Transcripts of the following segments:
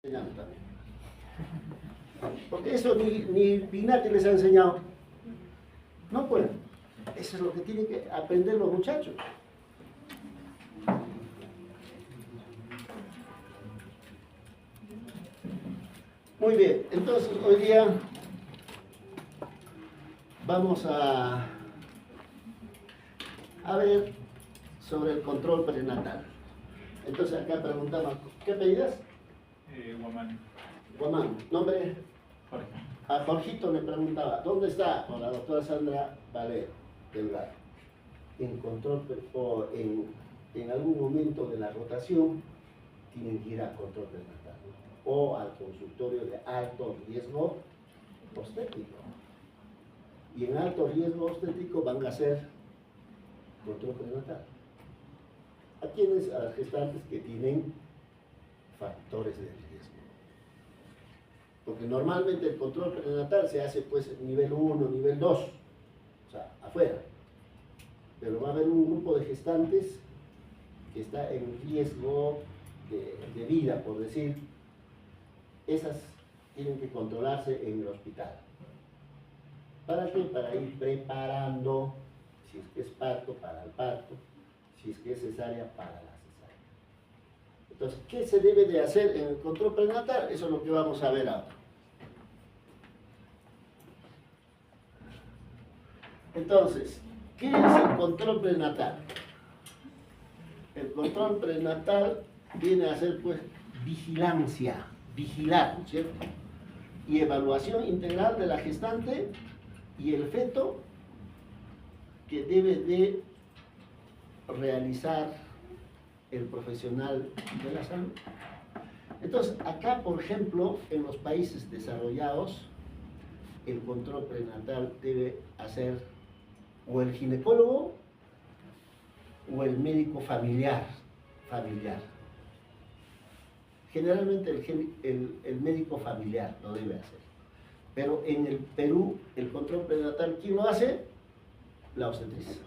enseñando también. Porque eso ni Pinati les ha enseñado. No pueden. Eso es lo que tienen que aprender los muchachos. Muy bien, entonces hoy día vamos a ver sobre el control prenatal. Entonces acá preguntamos, ¿qué pedías? Guamán. Guamán, nombre. Jorge. A Jorgito le preguntaba, ¿dónde está? Con la doctora Sandra Valero Delgado. En control o en algún momento de la rotación tienen que ir a control prenatal, ¿no? O al consultorio de alto riesgo obstétrico. Y en alto riesgo obstétrico van a hacer control prenatal. ¿A quiénes? A las gestantes que tienen factores de riesgo. Porque normalmente el control prenatal se hace pues nivel 1, nivel 2, o sea, afuera. Pero va a haber un grupo de gestantes que está en riesgo de vida, por decir. Esas tienen que controlarse en el hospital. ¿Para qué? Para ir preparando, si es que es parto, para el parto, si es que es cesárea, para la cesárea. Entonces, ¿qué se debe de hacer en el control prenatal? Eso es lo que vamos a ver ahora. Entonces, ¿qué es el control prenatal? El control prenatal viene a ser pues vigilancia, vigilar, ¿no es cierto? Y evaluación integral de la gestante y el feto que debe de realizar el profesional de la salud. Entonces, acá, por ejemplo, en los países desarrollados, el control prenatal debe hacer o el ginecólogo o el médico familiar. Generalmente el médico familiar lo debe hacer. Pero en el Perú, el control prenatal, ¿quién lo hace? La obstetriz.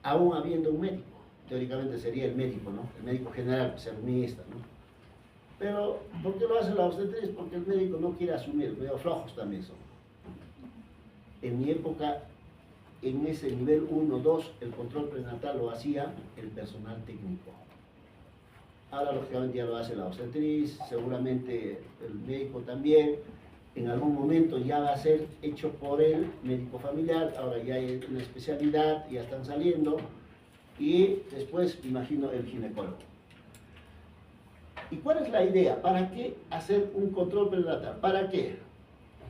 Aún habiendo un médico, teóricamente sería el médico, ¿no? El médico general, seminista, ¿no? Pero, ¿por qué lo hace la obstetriz? Porque el médico no quiere asumir, medio flojos también son. En mi época, en ese nivel 1, 2, el control prenatal lo hacía el personal técnico. Ahora, lógicamente, ya lo hace la obstetriz, seguramente el médico también. En algún momento ya va a ser hecho por el médico familiar, ahora ya hay una especialidad, ya están saliendo. Y después, imagino, el ginecólogo. ¿Y cuál es la idea? ¿Para qué hacer un control prenatal? ¿Para qué?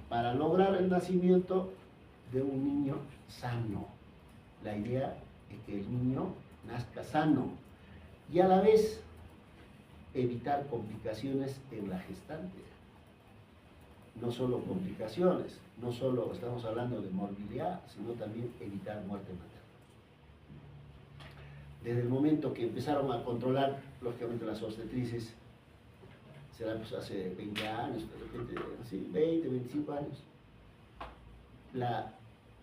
Para lograr el nacimiento de un niño sano. La idea es que el niño nazca sano y a la vez evitar complicaciones en la gestante. No solo complicaciones, no solo estamos hablando de morbilidad, sino también evitar muerte materna. Desde el momento que empezaron a controlar, lógicamente, las obstetrices, será pues hace 20 años, de repente, así, 20, 25 años, la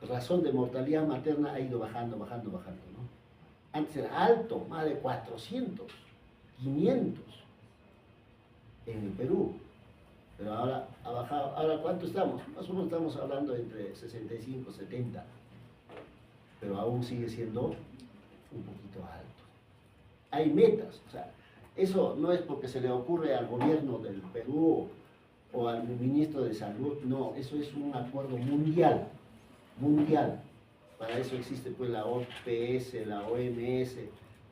razón de mortalidad materna ha ido bajando, ¿no? Antes era alto, más de 400, 500 en el Perú, pero ahora ha bajado. ¿Ahora cuánto estamos? Más o menos estamos hablando entre 65, 70, pero aún sigue siendo un poquito alto. Hay metas, o sea, eso no es porque se le ocurre al gobierno del Perú o al ministro de Salud, no, eso es un acuerdo mundial. Para eso existe pues la OPS, la OMS.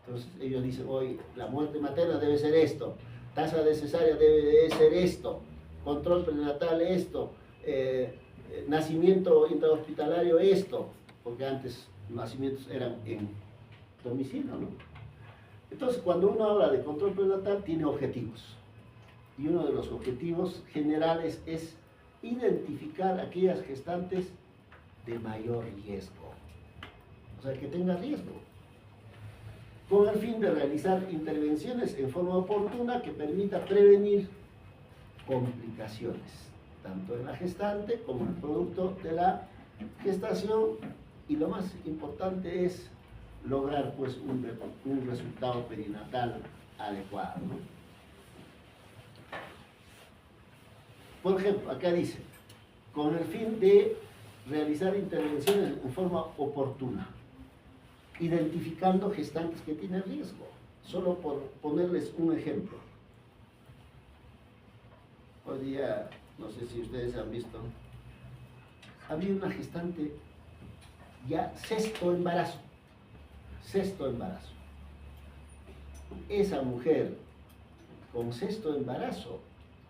Entonces ellos dicen, hoy la muerte materna debe ser esto, tasa de cesárea debe de ser esto, control prenatal esto, nacimiento intrahospitalario esto, porque antes los nacimientos eran en domicilio, ¿no? Entonces, cuando uno habla de control prenatal, tiene objetivos. Y uno de los objetivos generales es identificar aquellas gestantes de mayor riesgo. O sea, que tengan riesgo. Con el fin de realizar intervenciones en forma oportuna que permita prevenir complicaciones, tanto en la gestante como en el producto de la gestación. Y lo más importante es lograr pues un resultado perinatal adecuado, ¿no? Por ejemplo, acá dice, con el fin de realizar intervenciones en forma oportuna, identificando gestantes que tienen riesgo. Solo por ponerles un ejemplo. Hoy día, no sé si ustedes han visto, había una gestante ya sexto embarazo. Esa mujer con sexto embarazo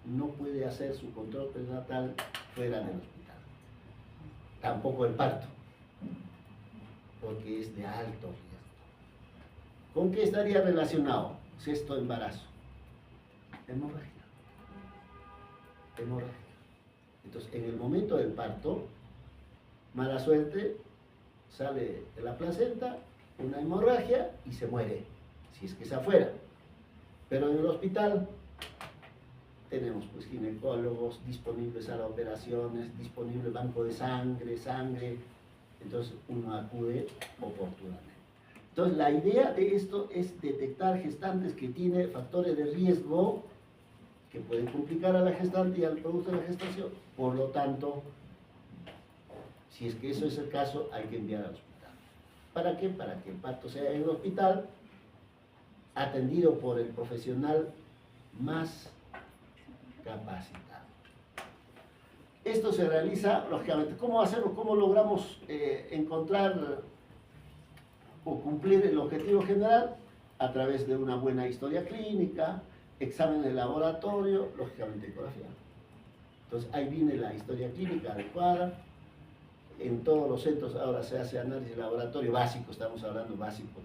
no puede hacer su control prenatal fuera del hospital. Tampoco el parto, porque es de alto riesgo. ¿Con qué estaría relacionado sexto embarazo? Hemorragia. Entonces, en el momento del parto, mala suerte, sale de la placenta una hemorragia y se muere, si es que es afuera. Pero en el hospital tenemos pues ginecólogos disponibles a las operaciones, disponible banco de sangre, entonces uno acude oportunamente. Entonces la idea de esto es detectar gestantes que tienen factores de riesgo que pueden complicar a la gestante y al producto de la gestación. Por lo tanto, si es que eso es el caso, hay que enviar al hospital. ¿Para qué? Para que el parto sea en el hospital, atendido por el profesional más capacitado. Esto se realiza, lógicamente, ¿cómo hacerlo? ¿Cómo logramos encontrar o cumplir el objetivo general? A través de una buena historia clínica, examen de laboratorio, lógicamente ecografía. Entonces ahí viene la historia clínica adecuada. En todos los centros ahora se hace análisis de laboratorio básico, estamos hablando básico.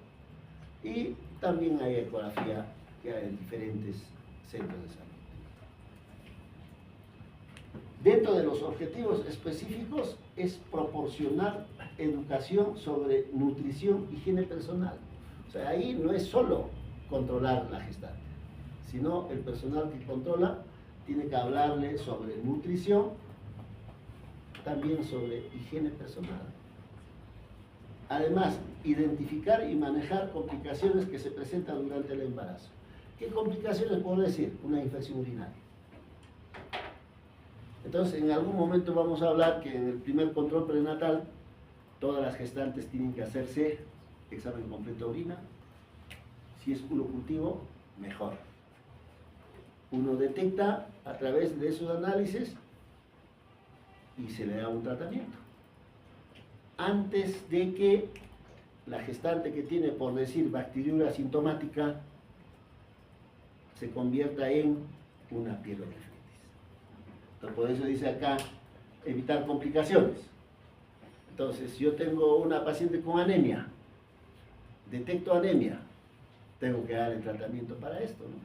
Y también hay ecografía que hay en diferentes centros de salud. Dentro de los objetivos específicos es proporcionar educación sobre nutrición y higiene personal. O sea, ahí no es solo controlar la gestante, sino el personal que controla tiene que hablarle sobre nutrición, también sobre higiene personal. Además, identificar y manejar complicaciones que se presentan durante el embarazo. ¿Qué complicaciones puedo decir? Una infección urinaria. Entonces, en algún momento vamos a hablar que en el primer control prenatal, todas las gestantes tienen que hacerse examen completo de orina. Si es urocultivo, mejor. Uno detecta a través de esos análisis y se le da un tratamiento. Antes de que la gestante que tiene, por decir, bacteriuria asintomática, se convierta en una pielonefritis. Entonces, por eso dice acá, evitar complicaciones. Entonces, si yo tengo una paciente con anemia, detecto anemia, tengo que dar el tratamiento para esto, ¿no?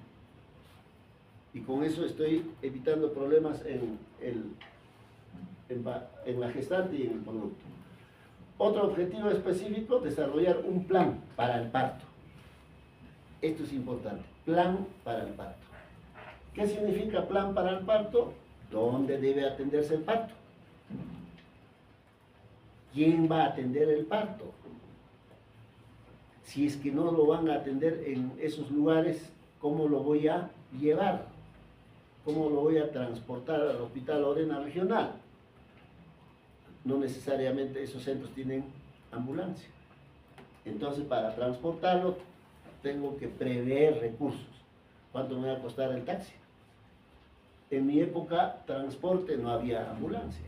Y con eso estoy evitando problemas en la gestante y en el producto. Otro objetivo específico, desarrollar un plan para el parto. Esto es importante, plan para el parto. ¿Qué significa plan para el parto? ¿Dónde debe atenderse el parto? ¿Quién va a atender el parto? Si es que no lo van a atender en esos lugares, ¿cómo lo voy a llevar? ¿Cómo lo voy a transportar al Hospital Lorena Regional? No necesariamente esos centros tienen ambulancia. Entonces, para transportarlo, tengo que prever recursos. ¿Cuánto me va a costar el taxi? En mi época, transporte, no había ambulancia.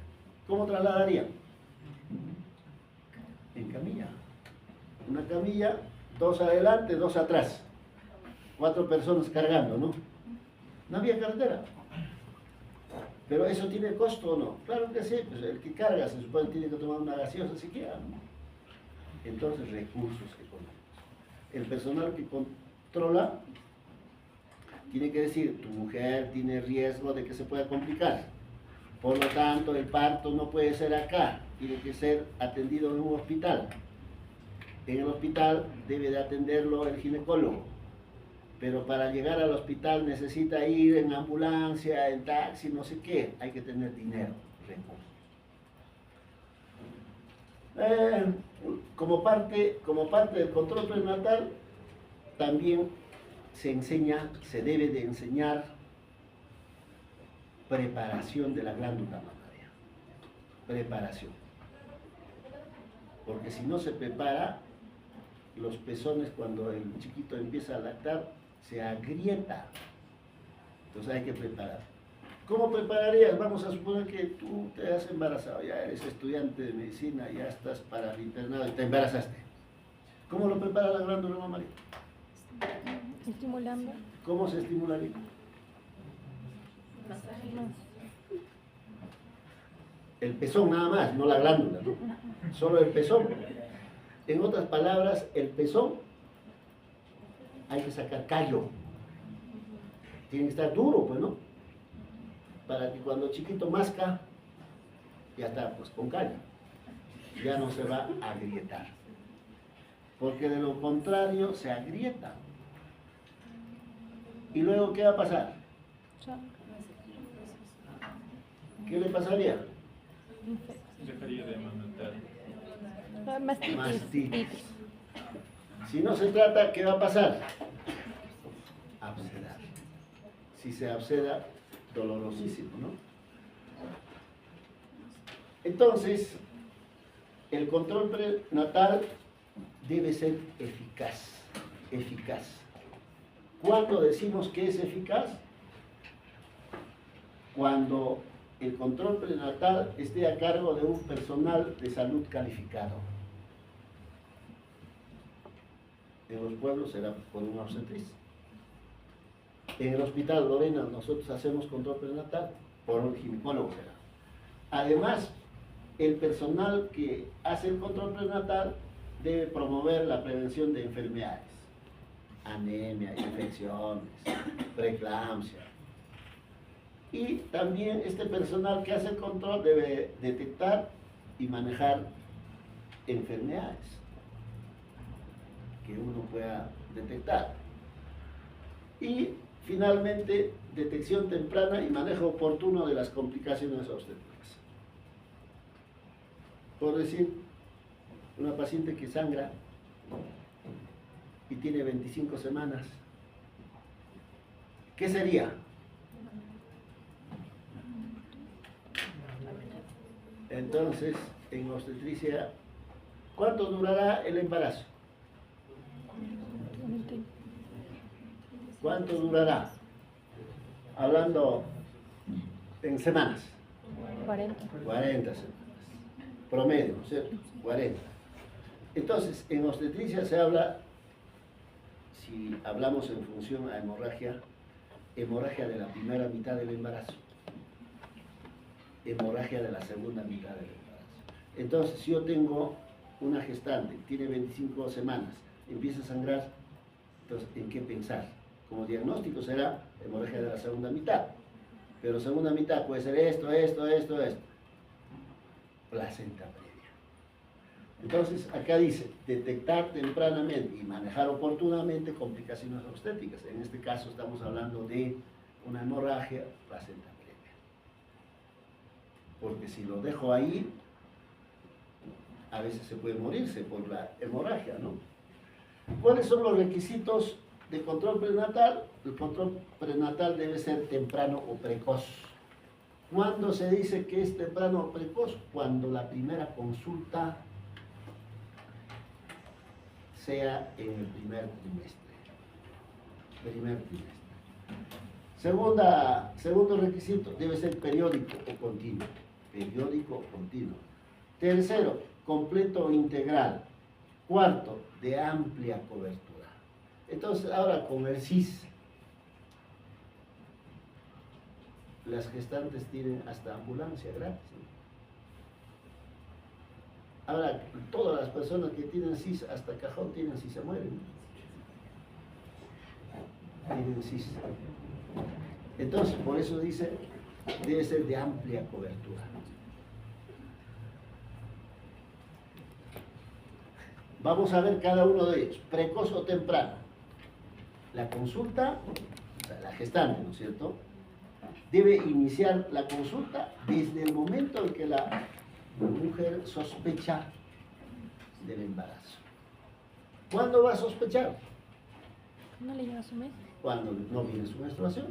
¿Cómo trasladaría? En camilla. Una camilla, 2 adelante, 2 atrás. 4 personas cargando, ¿no? No había carretera. ¿Pero eso tiene costo o no? Claro que sí, pues el que carga se supone que tiene que tomar una gaseosa siquiera, ¿no? Entonces, recursos económicos. El personal que controla tiene que decir, tu mujer tiene riesgo de que se pueda complicar. Por lo tanto, el parto no puede ser acá, tiene que ser atendido en un hospital. En el hospital debe de atenderlo el ginecólogo. Pero para llegar al hospital necesita ir en ambulancia, en taxi, no sé qué. Hay que tener dinero, recursos. Como parte del control prenatal, también se debe de enseñar preparación de la glándula mamaria. Preparación. Porque si no se prepara, los pezones cuando el chiquito empieza a lactar, se agrieta. Entonces hay que preparar. ¿Cómo prepararías? Vamos a suponer que tú te has embarazado, ya eres estudiante de medicina, ya estás para el internado y te embarazaste. ¿Cómo lo prepara la glándula mamaria? Estimulando. ¿Cómo se estimularía? El pezón nada más, no la glándula, ¿no? Solo el pezón. En otras palabras, el pezón hay que sacar callo. Tiene que estar duro, pues, ¿no? Para que cuando el chiquito masca, ya está, pues, con callo. Ya no se va a agrietar. Porque de lo contrario, se agrieta. ¿Y luego qué va a pasar? ¿Qué le pasaría? Dejaría de amamantar. Mastitis. Si no se trata, ¿qué va a pasar? Absedar. Si se abseda, dolorosísimo, ¿no? Entonces, el control prenatal debe ser eficaz. Eficaz. ¿Cuándo decimos que es eficaz? Cuando el control prenatal esté a cargo de un personal de salud calificado. En los pueblos será por un obstetriz. En el hospital Lorena nosotros hacemos control prenatal por un ginecólogo será. Además, el personal que hace el control prenatal debe promover la prevención de enfermedades, anemia, infecciones, preeclampsia. Y también este personal que hace el control debe detectar y manejar enfermedades que uno pueda detectar. Y finalmente, detección temprana y manejo oportuno de las complicaciones obstétricas. Por decir, una paciente que sangra y tiene 25 semanas, ¿qué sería? Entonces, en obstetricia, ¿cuánto durará el embarazo? ¿Cuánto durará? Hablando en semanas. 40. 40 semanas. Promedio, ¿cierto? 40. Entonces, en obstetricia se habla, si hablamos en función a hemorragia de la primera mitad del embarazo. Hemorragia de la segunda mitad del embarazo. Entonces, si yo tengo una gestante, tiene 25 semanas, empieza a sangrar, entonces, ¿en qué pensar? Como diagnóstico será hemorragia de la segunda mitad, pero segunda mitad puede ser esto. Placenta previa. Entonces, acá dice, detectar tempranamente y manejar oportunamente complicaciones obstétricas. En este caso estamos hablando de una hemorragia placenta previa. Porque si lo dejo ahí, a veces se puede morirse por la hemorragia, ¿no? ¿Cuáles son los requisitos de control prenatal? El control prenatal debe ser temprano o precoz. ¿Cuándo se dice que es temprano o precoz? Cuando la primera consulta sea en el primer trimestre. Segundo requisito, debe ser periódico o continuo. Periódico o continuo. Tercero, completo o integral. Cuarto, de amplia cobertura. Entonces, ahora con el CIS, las gestantes tienen hasta ambulancia gratis, ¿no? Ahora, todas las personas que tienen CIS, hasta cajón tienen si se mueren, ¿no? Tienen CIS. Entonces, por eso dice, debe ser de amplia cobertura. Vamos a ver cada uno de ellos, precoz o temprano. La consulta, o sea, la gestante, ¿no es cierto?, debe iniciar la consulta desde el momento en que la mujer sospecha del embarazo. ¿Cuándo va a sospechar? ¿No le lleva su mes? Cuando no viene su menstruación.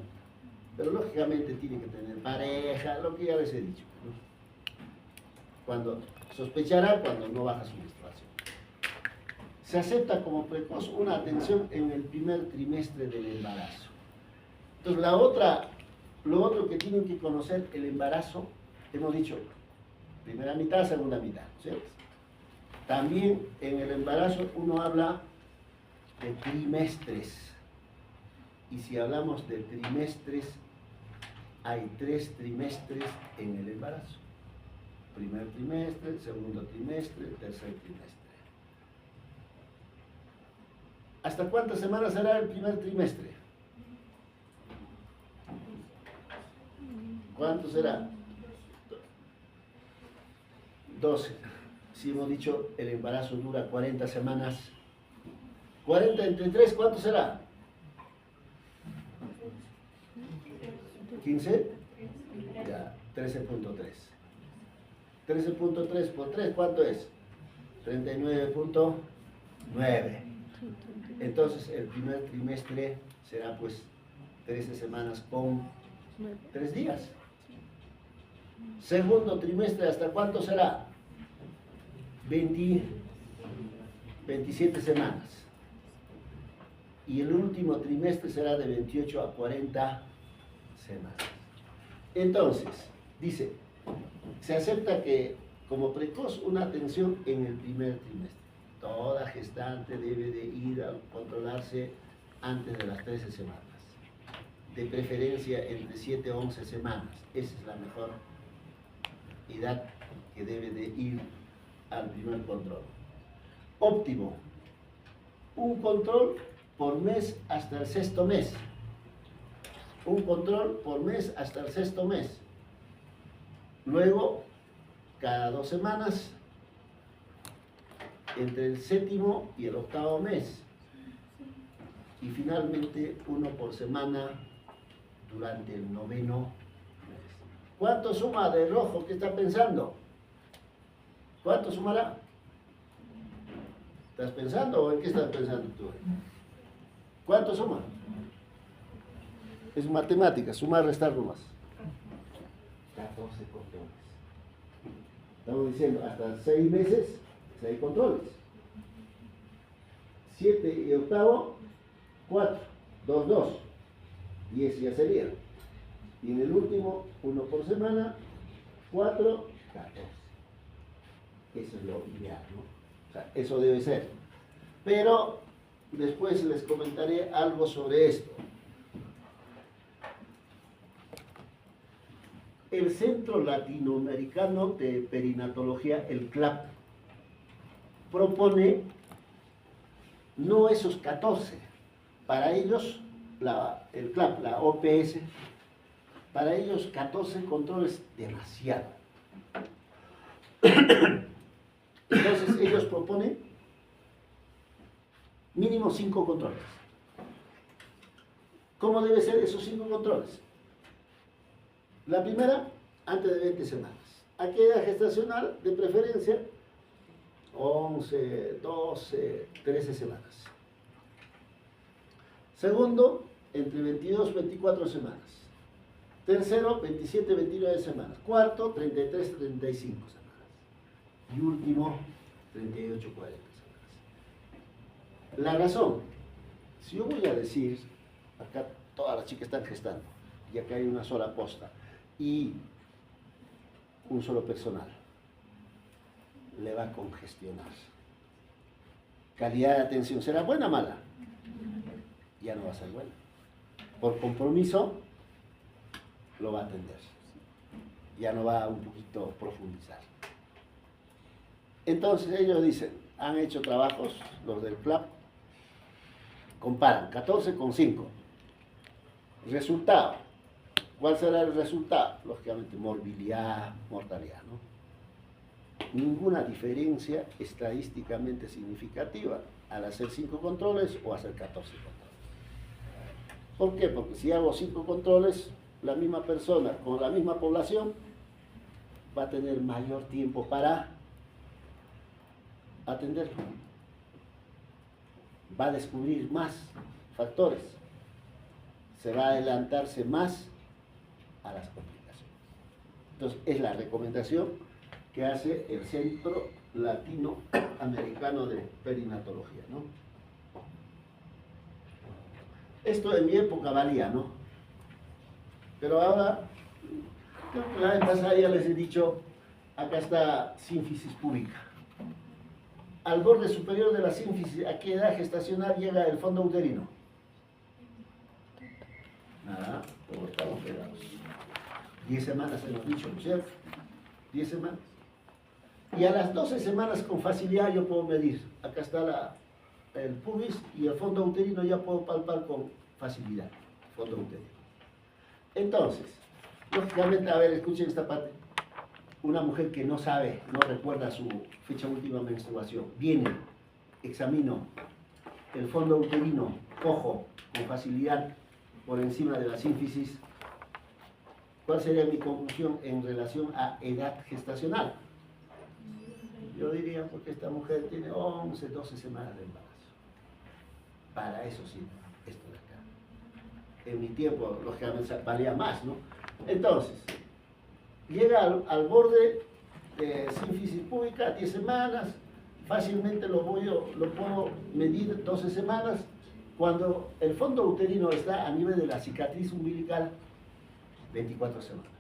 Pero lógicamente tiene que tener pareja, lo que ya les he dicho, ¿no? Cuando sospechará cuando no baja su menstruación. Se acepta como precoz una atención en el primer trimestre del embarazo. Entonces, lo otro que tienen que conocer el embarazo, hemos dicho, primera mitad, segunda mitad, ¿cierto? También en el embarazo uno habla de trimestres. Y si hablamos de trimestres, hay 3 trimestres en el embarazo. Primer trimestre, segundo trimestre, tercer trimestre. ¿Hasta cuántas semanas será el primer trimestre? ¿Cuánto será? 12. Si hemos dicho el embarazo dura 40 semanas, 40 entre 3, ¿cuánto será? 15, ya, 13.3. 13.3 por 3, ¿cuánto es? 39.9. Entonces el primer trimestre será pues 13 semanas con 3 días. Segundo trimestre, ¿hasta cuánto será? 27 semanas. Y el último trimestre será de 28 a 40 semanas. Entonces, dice, se acepta que como precoz una atención en el primer trimestre. Toda gestante debe de ir a controlarse antes de las 13 semanas. De preferencia entre 7 a 11 semanas. Esa es la mejor edad que debe de ir al primer control. Óptimo. Un control por mes hasta el 6º mes. Un control por mes hasta el 6º mes. Luego, cada 2 semanas, entre el 7º y el 8º mes. Y finalmente, uno por semana durante el 9º mes. ¿Cuánto suma de rojo? ¿Qué está pensando? ¿Cuánto sumará? ¿Estás pensando o en qué estás pensando tú? ¿Cuánto suma? Es matemática, sumar, restar nomás. 14 controles. Estamos diciendo, hasta 6 meses, 6 controles. 7 y 8º, 4. 2, 2. 10 ya sería. Y en el último, 1 por semana, 4, 14. Eso es lo ideal, ¿no? O sea, eso debe ser. Pero después les comentaré algo sobre esto. El Centro Latinoamericano de Perinatología, el CLAP, propone no esos 14. Para ellos, el CLAP, la OPS, para ellos 14 controles demasiado. Entonces ellos proponen mínimo 5 controles. ¿Cómo deben ser esos 5 controles? La primera, antes de 20 semanas. Aquella gestacional, de preferencia, 11, 12, 13 semanas. Segundo, entre 22 y 24 semanas. Tercero, 27, 29 semanas. Cuarto, 33, 35 semanas. Y último, 38, 40 semanas. La razón, si yo voy a decir, acá todas las chicas están gestando, y acá hay una sola posta, y un solo personal, le va a congestionar. Calidad de atención, ¿será buena o mala? Ya no va a ser buena. Por compromiso, lo va a atender. Ya no va a un poquito profundizar. Entonces ellos dicen, han hecho trabajos, los del CLAP, comparan 14 con 5. Resultado. ¿Cuál será el resultado? Lógicamente, morbilidad, mortalidad, ¿no? Ninguna diferencia estadísticamente significativa al hacer 5 controles o hacer 14 controles. ¿Por qué? Porque si hago 5 controles, la misma persona con la misma población va a tener mayor tiempo para atenderlo. Va a descubrir más factores. Se va a adelantarse más a las complicaciones. Entonces, es la recomendación que hace el Centro Latinoamericano de Perinatología, ¿no? Esto en mi época valía, ¿no? Pero ahora, creo que la vez pasada ya les he dicho, acá está sínfisis púbica. Al borde superior de la sínfisis, ¿a qué edad gestacional llega el fondo uterino? Nada, todos estamos pegados. 10 semanas hemos dicho, ¿no es cierto? 10 semanas. Y a las 12 semanas con facilidad yo puedo medir. Acá está el pubis y el fondo uterino ya puedo palpar con facilidad. Fondo uterino. Entonces, lógicamente, a ver, escuchen esta parte. Una mujer que no sabe, no recuerda su fecha última menstruación, viene, examino el fondo uterino, cojo con facilidad por encima de la sínfisis. ¿Cuál sería mi conclusión en relación a edad gestacional? Yo diría porque esta mujer tiene 11, 12 semanas de embarazo. Para eso sí, esto de acá. En mi tiempo, lógicamente, valía más, ¿no? Entonces, llega al borde de sínfisis púbica, 10 semanas, fácilmente lo puedo medir 12 semanas, cuando el fondo uterino está a nivel de la cicatriz umbilical, 24 semanas.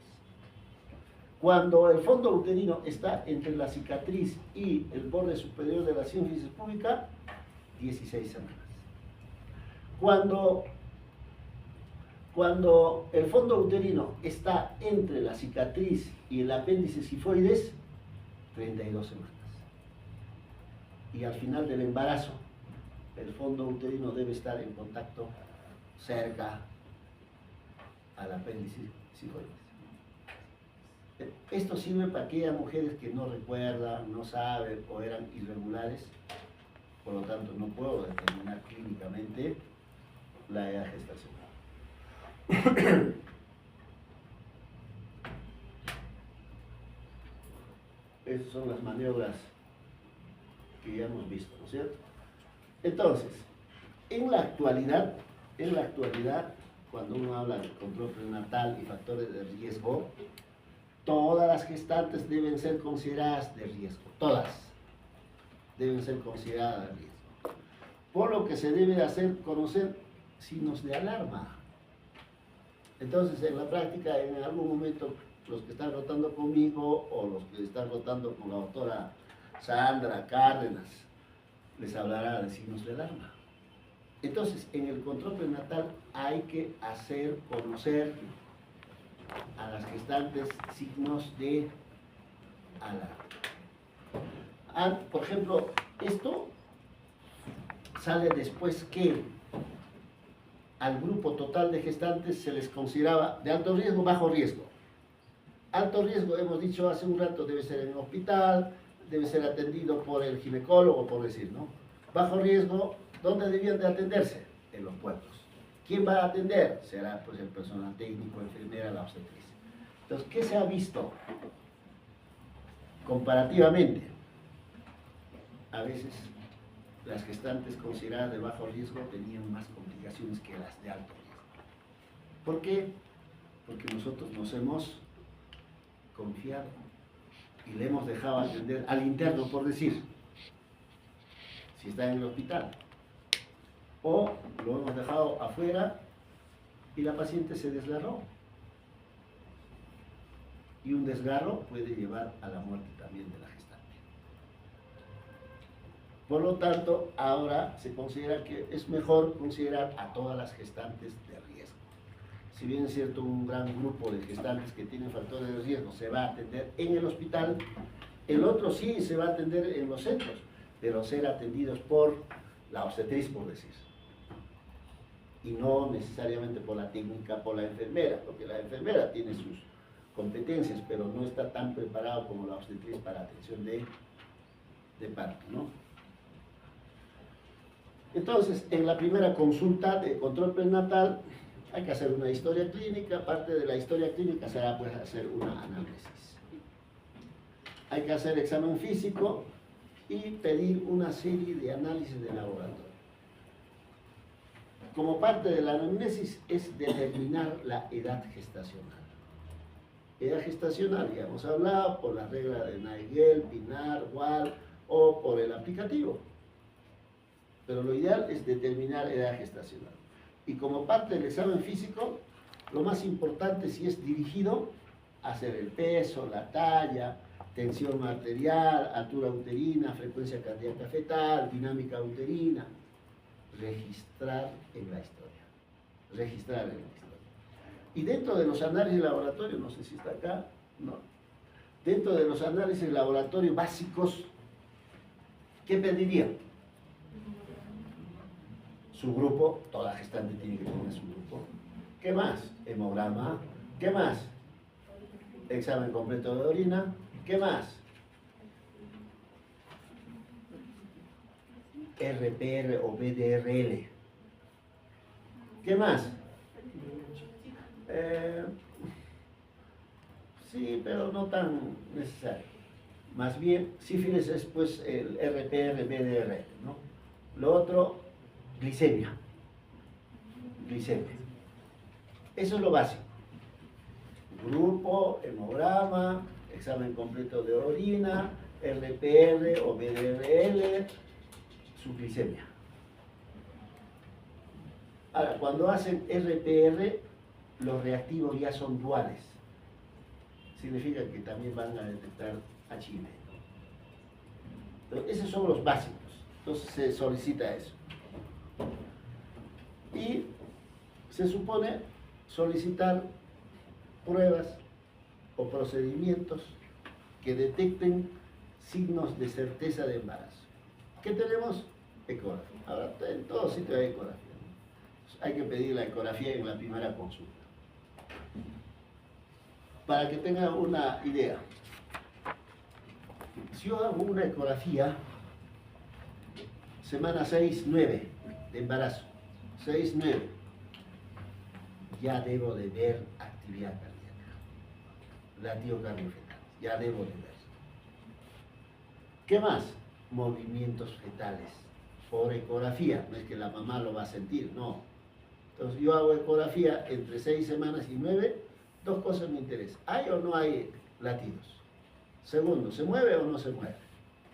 Cuando el fondo uterino está entre la cicatriz y el borde superior de la sínfisis púbica, 16 semanas. Cuando el fondo uterino está entre la cicatriz y el apéndice sifoides, 32 semanas. Y al final del embarazo, el fondo uterino debe estar en contacto cerca al apéndice sifoides. Esto sirve para aquellas mujeres que no recuerdan, no saben o eran irregulares, por lo tanto no puedo determinar clínicamente la edad gestacional. Esas son las maniobras que ya hemos visto, ¿no es cierto? Entonces, en la actualidad, cuando uno habla de control prenatal y factores de riesgo, todas las gestantes deben ser consideradas de riesgo, todas deben ser consideradas de riesgo. Por lo que se debe hacer conocer signos de alarma. Entonces, en la práctica, en algún momento, los que están rotando conmigo o los que están rotando con la doctora Sandra Cárdenas, les hablará de signos de alarma. Entonces, en el control prenatal hay que hacer conocer a las gestantes signos de alarma. Por ejemplo, esto sale después que al grupo total de gestantes se les consideraba de alto riesgo, bajo riesgo. Alto riesgo, hemos dicho hace un rato, debe ser en el hospital, debe ser atendido por el ginecólogo, por decir, ¿no? Bajo riesgo, ¿dónde debían de atenderse? En los pueblos. ¿Quién va a atender? Será pues el personal técnico, enfermera, la obstetricia. Entonces, ¿qué se ha visto? Comparativamente, a veces las gestantes consideradas de bajo riesgo tenían más complicaciones que las de alto riesgo. ¿Por qué? Porque nosotros nos hemos confiado y le hemos dejado atender al interno, por decir, si está en el hospital, o lo hemos dejado afuera y la paciente se desgarró. Y un desgarro puede llevar a la muerte también de la gestante. Por lo tanto, ahora se considera que es mejor considerar a todas las gestantes de riesgo. Si bien es cierto, un gran grupo de gestantes que tienen factores de riesgo se va a atender en el hospital, el otro sí se va a atender en los centros, pero ser atendidos por la obstetriz, por decir. Y no necesariamente por la técnica, por la enfermera, porque la enfermera tiene sus competencias, pero no está tan preparado como la obstetriz para atención de parto, ¿no? Entonces, en la primera consulta de control prenatal hay que hacer una historia clínica. Parte de la historia clínica será pues hacer una anamnesis. Hay que hacer examen físico y pedir una serie de análisis de laboratorio. Como parte de la anamnesis es determinar la edad gestacional. edad gestacional, ya hemos hablado, por la regla de Naegel, Pinar, Wall o por el aplicativo. Pero lo ideal es determinar edad gestacional. Y como parte del examen físico, lo más importante, si es dirigido, hacer el peso, la talla, tensión arterial, altura uterina, frecuencia cardíaca fetal, dinámica uterina. Registrar en la historia. Registrar en la historia. Y dentro de los análisis de laboratorio, no sé si está acá, no. Dentro de los análisis de laboratorio básicos, ¿qué pediría? Su grupo, toda gestante tiene que tener su grupo. ¿Qué más? Hemograma. ¿Qué más? Examen completo de orina. ¿Qué más? RPR o BDRL. ¿Qué más? Sí, pero no tan necesario. Más bien, sífilis es pues el RPR, BDRL, ¿no? Lo otro, glicemia. Glicemia. Eso es lo básico. Grupo, hemograma, examen completo de orina, RPR o BDRL, su glicemia. Ahora, cuando hacen RPR, los reactivos ya son duales. Significa que también van a detectar HIV. Entonces, esos son los básicos. Entonces se solicita eso. Y se supone solicitar pruebas o procedimientos que detecten signos de certeza de embarazo. ¿Qué tenemos? Ecografía. Ahora, en todo sitio hay ecografía. Hay que pedir la ecografía en la primera consulta. Para que tengan una idea, si yo hago una ecografía, semana 6-9 de embarazo, 6-9, ya debo de ver actividad cardíaca, latido cardiofetal, ya debo de ver. ¿Qué más? Movimientos fetales por ecografía, no es que la mamá lo va a sentir, no. Entonces yo hago ecografía entre 6 semanas y 9, dos cosas me interesan. ¿Hay o no hay latidos? Segundo, ¿se mueve o no se mueve?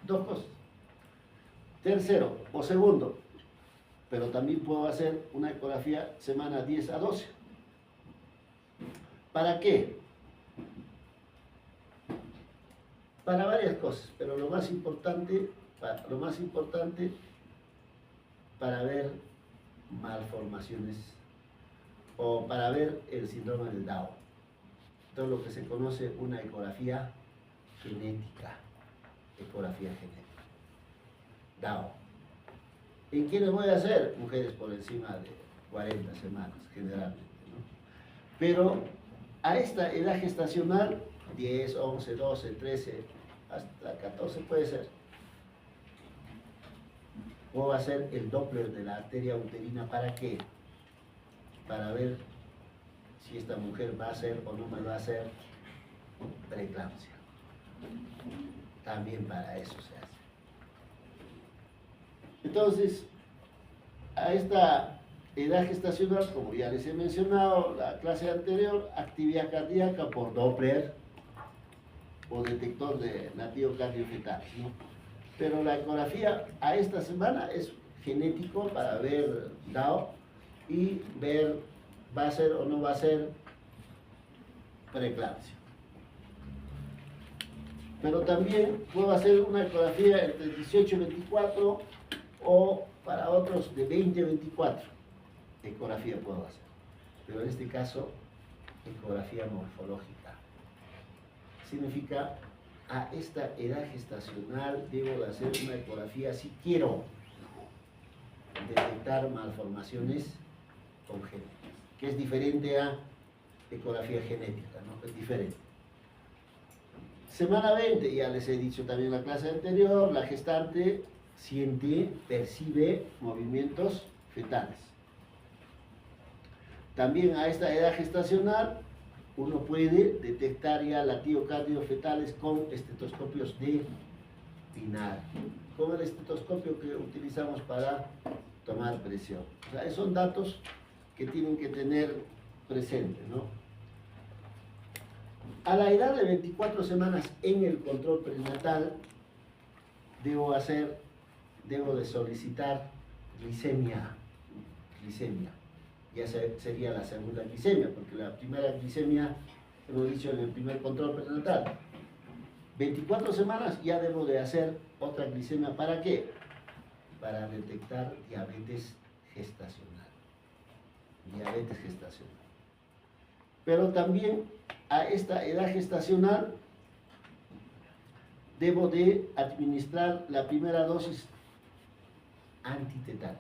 Dos cosas. Tercero, o segundo, pero también puedo hacer una ecografía semana 10 a 12. ¿Para qué? Para varias cosas, pero lo más importante para ver malformaciones o para ver el síndrome de Down. Todo lo que se conoce una ecografía genética. Ecografía genética. Down. ¿En quiénes voy a hacer? Mujeres por encima de 40 semanas, generalmente, ¿no? Pero a esta edad gestacional, 10, 11, 12, 13, hasta 14 puede ser. Puedo hacer el Doppler de la arteria uterina. ¿Para qué? Para ver si esta mujer va a hacer o no me va a hacer preeclampsia. También para eso se hace. Entonces, a esta edad gestacional, como ya les he mencionado la clase anterior, actividad cardíaca por Doppler o detector de latido cardiofetal, ¿no? Pero la ecografía a esta semana es genético para ver DAO y ver va a ser o no va a ser preeclampsia. Pero también puedo hacer una ecografía entre 18 y 24 o para otros de 20 a 24. Ecografía puedo hacer. Pero en este caso, ecografía morfológica. Significa, a esta edad gestacional debo de hacer una ecografía si quiero detectar malformaciones congénitas, que es diferente a ecografía genética, ¿no? Es diferente. Semana 20, ya les he dicho también en la clase anterior, la gestante siente, percibe movimientos fetales. También a esta edad gestacional uno puede detectar ya latidos cardiofetales con estetoscopios de Pinar, con el estetoscopio que utilizamos para tomar presión. O sea, esos son datos que tienen que tener presentes, ¿no? A la edad de 24 semanas en el control prenatal, debo de solicitar glicemia. Ya sería la segunda glicemia, porque la primera glicemia hemos dicho en el primer control prenatal. 24 semanas ya debo de hacer otra glicemia. ¿Para qué? Para detectar diabetes gestacional. Diabetes gestacional. Pero también a esta edad gestacional debo de administrar la primera dosis antitetánico.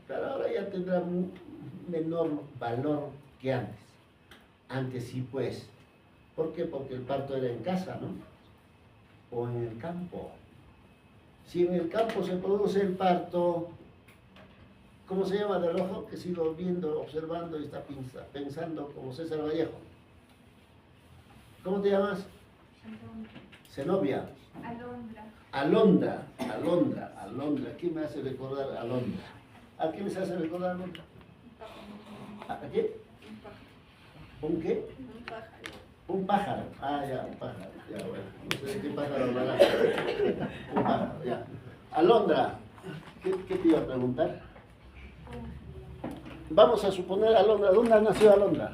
Pero ahora ya tendrá un menor valor que antes. Antes sí, pues. ¿Por qué? Porque el parto era en casa, ¿no? O en el campo. Si en el campo se produce el parto, ¿cómo se llama del ojo? Que sigo viendo, observando y está pensando como César Vallejo. ¿Cómo te llamas? Zenobia. Alondra. ¿Qué me hace recordar Alondra? ¿A qué me hace recordar Alondra? ¿A qué? ¿Un qué? Un pájaro. Ah, ya, un pájaro. Ya, bueno. No sé de qué pájaro hablará. Un pájaro, ya. Alondra, ¿qué te iba a preguntar? Vamos a suponer Alondra. ¿Dónde nació Alondra?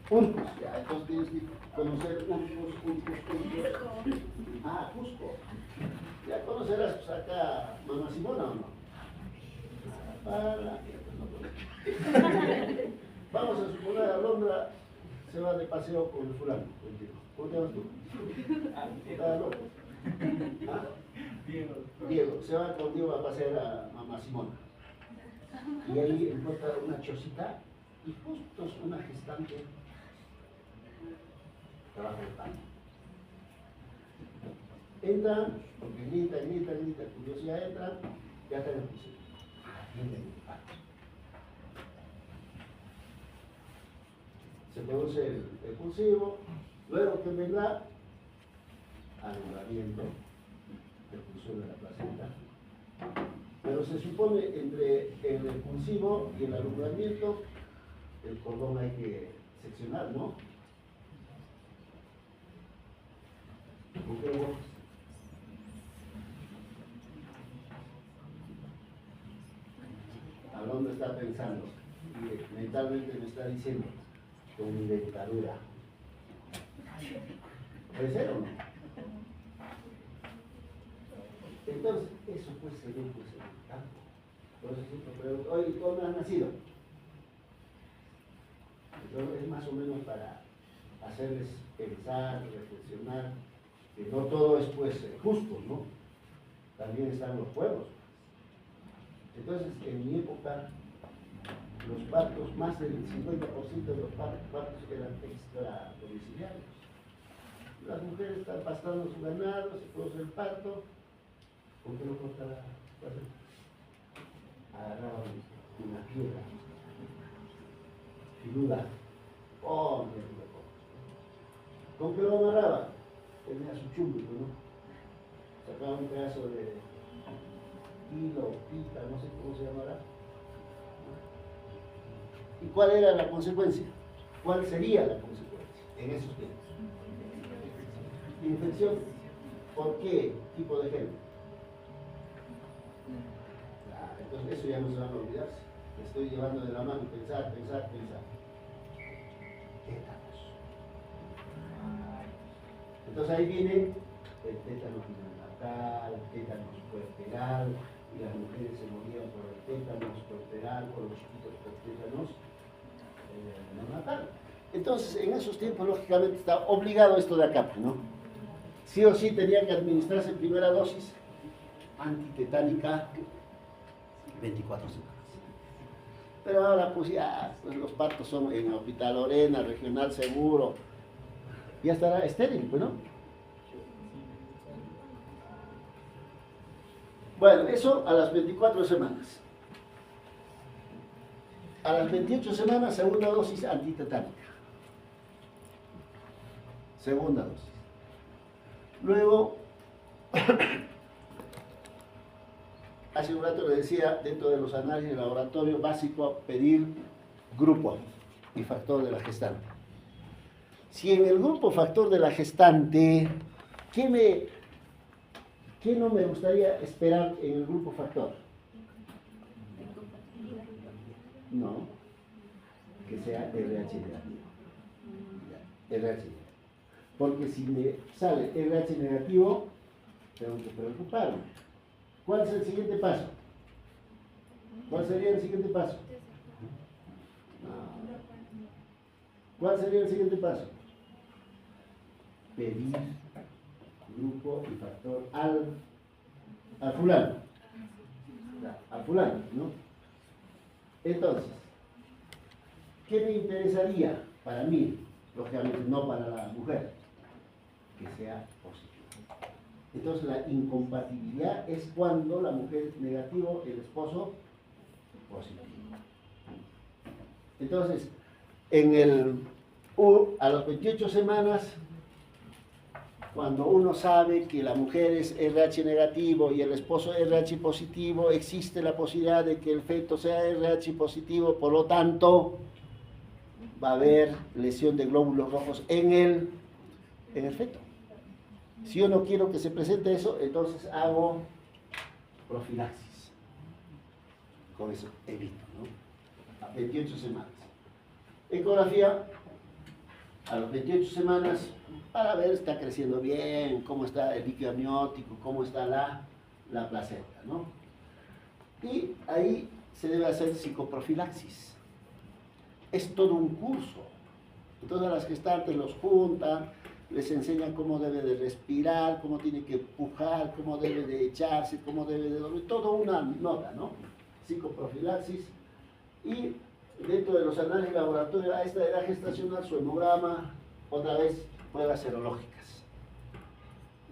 Urcos. Ya, entonces tienes que conocer Urcos. Ah, Cusco. ¿Ya conocerás pues, acá Mamá Simona o no? Vamos a suponer a Alondra se va de paseo con el fulano. ¿Cómo te llamas tú? ¿Estás loco? ¿Ah? Diego. Se va contigo a pasear a Mamá Simona. Y ahí encuentra una chocita y justo es una gestante debajo del pan. Entran, porque grita, curiosidad entran, ya está en el piso. Se produce el pulsivo, luego que vendrá alumbramiento del pulsivo de la placenta. Pero se supone entre el expulsivo y el alumbramiento, el cordón hay que seccionar, ¿no? ¿Con qué botas? ¿A dónde está pensando? Y mentalmente me está diciendo, con mi dentadura. ¿Puede ser o no? Entonces, eso puede ser en el campo. Por eso siempre pregunto, oye, ¿cómo has nacido? Entonces, es más o menos para hacerles pensar, reflexionar, que no todo es pues justo, ¿no? También están los pueblos. Entonces, en mi época, los partos, más del 50% de los partos eran extra domiciliarios. Las mujeres están pastando su ganado, se produce el parto. ¿Por qué no cortaba? Agarraban una piedra filuda. Oh, mira, ¿con qué lo amarraba? Tenía su chúmbito, ¿no? Sacaba un pedazo de hilo, pita, no sé cómo se llamará. ¿Y cuál era la consecuencia? ¿Cuál sería la consecuencia en esos tiempos? Infección. ¿Por qué tipo de género? Entonces eso ya no se van a olvidarse. Me estoy llevando de la mano, pensar. Tétanos. Entonces ahí viene el tétanos neonatal, el tétanos puerperal, y las mujeres se morían por el tétanos puerperal, por los chiquitos por tétanos neonatal. Entonces en esos tiempos lógicamente está obligado esto de acá, ¿no? Sí o sí tenía que administrarse primera dosis antitetánica 24 semanas. Pero ahora pues ya pues los partos son en Hospital Lorena, Regional Seguro, ya estará estéril, pues, ¿no? Bueno, eso a las 24 semanas. A las 28 semanas, segunda dosis antitetánica. Segunda dosis. Luego, hace un rato le decía, dentro de los análisis de laboratorio básico, pedir grupo y factor de la gestante. Si en el grupo factor de la gestante, ¿qué no me gustaría esperar en el grupo factor? No, que sea RH negativo. Ya, RH negativo. Porque si me sale RH negativo, tengo que preocuparme. ¿Cuál es el siguiente paso? ¿Cuál sería el siguiente paso? No. ¿Cuál sería el siguiente paso? Pedir grupo y factor al fulano. Al fulano, ¿no? Entonces, ¿qué me interesaría para mí? Lógicamente no para la mujer, que sea positivo. Entonces la incompatibilidad es cuando la mujer es negativo, el esposo positivo. Entonces, a los 28 semanas, cuando uno sabe que la mujer es RH negativo y el esposo RH positivo, existe la posibilidad de que el feto sea RH positivo, por lo tanto, va a haber lesión de glóbulos rojos en el feto. Si yo no quiero que se presente eso, entonces hago profilaxis. Con eso evito, ¿no? A 28 semanas. Ecografía, a las 28 semanas, para ver si está creciendo bien, cómo está el líquido amniótico, cómo está la placenta, ¿no? Y ahí se debe hacer psicoprofilaxis. Es todo un curso. Entonces a las gestantes los juntan, les enseñan cómo debe de respirar, cómo tiene que pujar, cómo debe de echarse, cómo debe de dormir, todo una nota, ¿no? Psicoprofilaxis. Y dentro de los análisis laboratorios a esta edad gestacional, su hemograma, otra vez pruebas serológicas.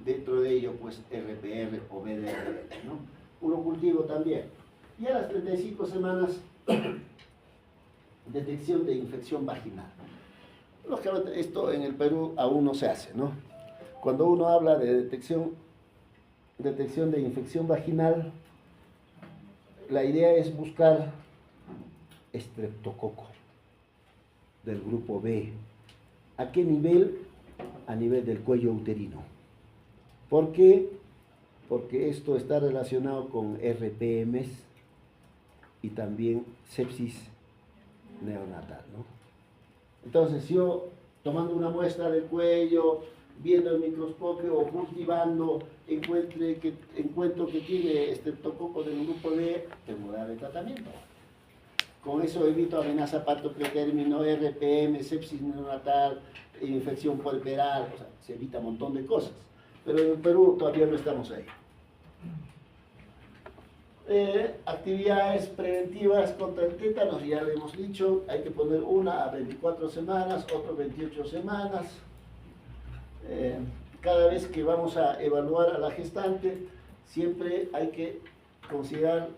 Dentro de ello, pues RPR o BDR, ¿no? Puro cultivo también. Y a las 35 semanas, detección de infección vaginal. Lógicamente, esto en el Perú aún no se hace, ¿no? Cuando uno habla de detección de infección vaginal, la idea es buscar estreptococo del grupo B. ¿A qué nivel? A nivel del cuello uterino. ¿Por qué? Porque esto está relacionado con RPMs y también sepsis neonatal, ¿no? Entonces, yo tomando una muestra del cuello, viendo el microscopio o cultivando, encuentro que tiene estreptococo del grupo B, tengo que darle tratamiento. Con eso evito amenaza parto pretérmino, RPM, sepsis neonatal, infección puerperal, o sea, se evita un montón de cosas. Pero en el Perú todavía no estamos ahí. Actividades preventivas contra el tétanos, ya le hemos dicho, hay que poner una a 24 semanas, otra 28 semanas. Cada vez que vamos a evaluar a la gestante, siempre hay que considerar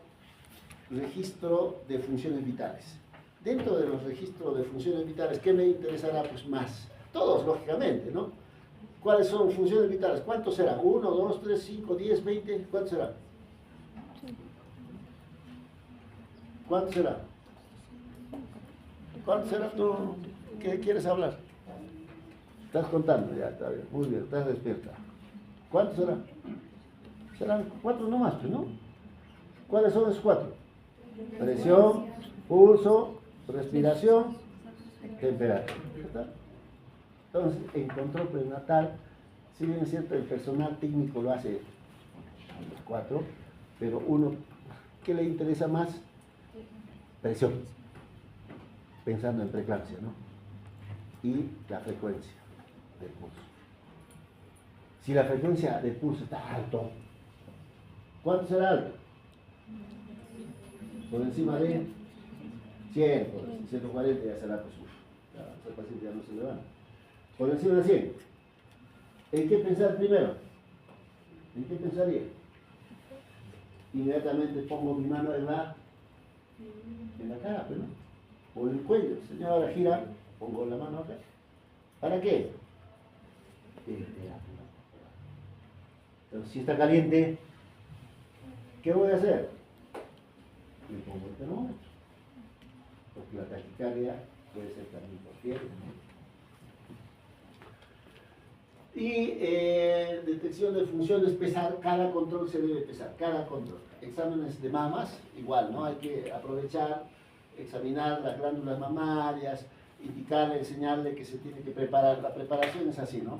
registro de funciones vitales. Dentro de los registros de funciones vitales, ¿qué me interesará? Pues más. Todos, lógicamente, ¿no? ¿Cuáles son funciones vitales? ¿Cuántos será? 1, 2, 3, 5, 10, 20, ¿cuántos será? ¿Cuánto será? ¿Cuánto será tú? ¿Qué quieres hablar? Estás contando, ya, está bien, muy bien, estás despierta. ¿Cuánto será? Serán 4 nomás, pues, ¿no? ¿Cuáles son esos 4? Presión, pulso, respiración, temperatura. ¿Está? Entonces, en control prenatal, si bien es cierto, el personal técnico lo hace los 4, pero uno, ¿qué le interesa más? Presión, pensando en preeclampsia, ¿no? Y la frecuencia del pulso. Si la frecuencia del pulso está alto, ¿cuánto será alto? Por encima de 100, por 140 ya será pues, ese paciente ya no se levanta. Por encima de 100. ¿En qué pensar primero? ¿En qué pensaría? Inmediatamente pongo mi mano en la cara, pero no, o en el cuello. Señora, gira, pongo la mano acá. ¿Para qué? Entonces, si está caliente, ¿qué voy a hacer? Me pongo el termómetro, porque la taquicardia puede ser también por fiebre. Y detección de funciones, pesar, cada control se debe pesar, cada control. Exámenes de mamas, igual, ¿no? Hay que aprovechar, examinar las glándulas mamarias, indicarle, enseñarle que se tiene que preparar. La preparación es así, ¿no?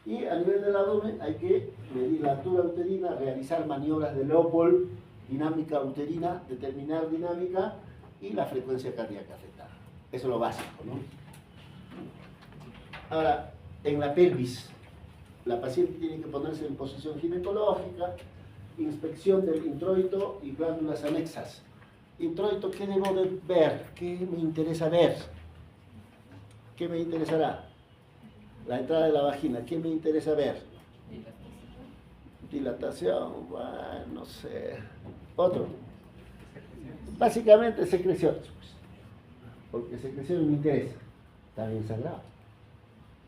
Y a nivel del abdomen hay que medir la altura uterina, realizar maniobras de Leopold, dinámica uterina, determinar dinámica y la frecuencia cardíaca afectada. Eso es lo básico, ¿no? Ahora, en la pelvis, la paciente tiene que ponerse en posición ginecológica, inspección del introito y glándulas anexas. Introito, ¿qué debo de ver? ¿Qué me interesa ver? ¿Qué me interesará? La entrada de la vagina, ¿qué me interesa ver? Dilatación, bueno, no sé. Otro. Básicamente secreciones, pues. Porque secreciones me interesa. También sangrado.